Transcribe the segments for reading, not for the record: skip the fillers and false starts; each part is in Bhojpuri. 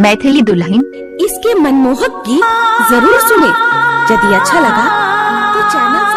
मैथिली दुल्हन। इसके मनमोहक गीत जरूर सुने। यदि अच्छा लगा तो चैनल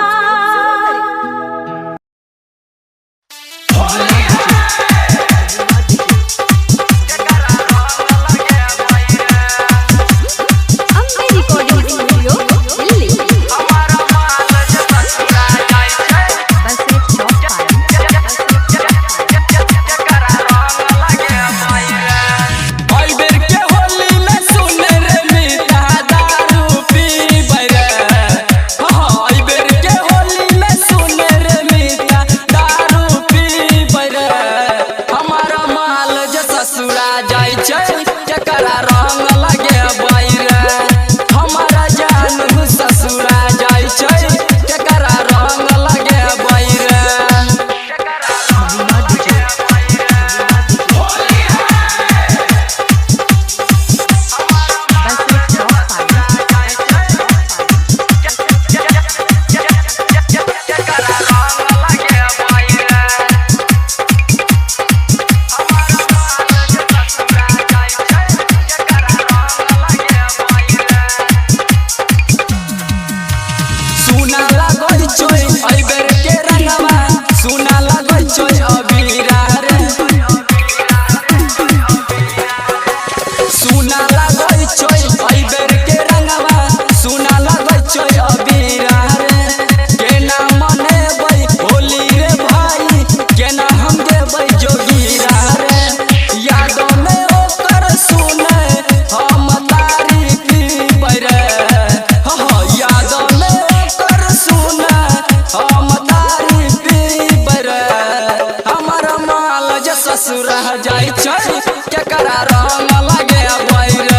ससुरा जाई छै केकरा रंग लगे बैर।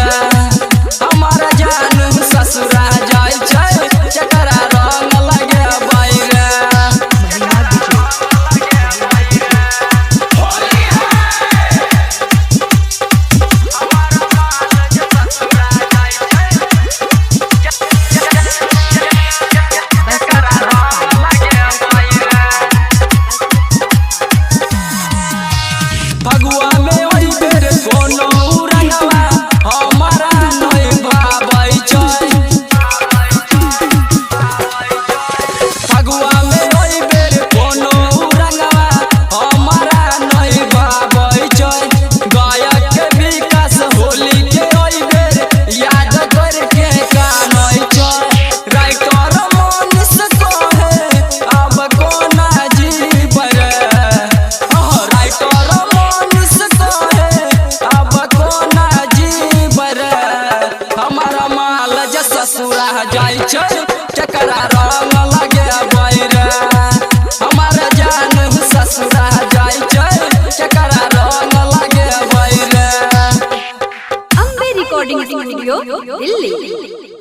हमारा जानू ससुरा जाई छै केकरा रंग लगे बैर। फगुआ में ओई बेर कोनो रंगवा हमारा नहीं भावै छै। फगुआ में ओई बेर कोनो रंगवा हमारा नहीं भावै छै। गायक के विकास होली के ओई बेर याद करके कानै छै। राइटर मनीष कहे अब कोना जीवर। राइटर हमारा माल जे ससुरा जाई छै केकरा रंग लगे बैर। हमारा जान ससुरा जाई छै केकरा रंग लगे बैर। Ambe recording studio Delhi.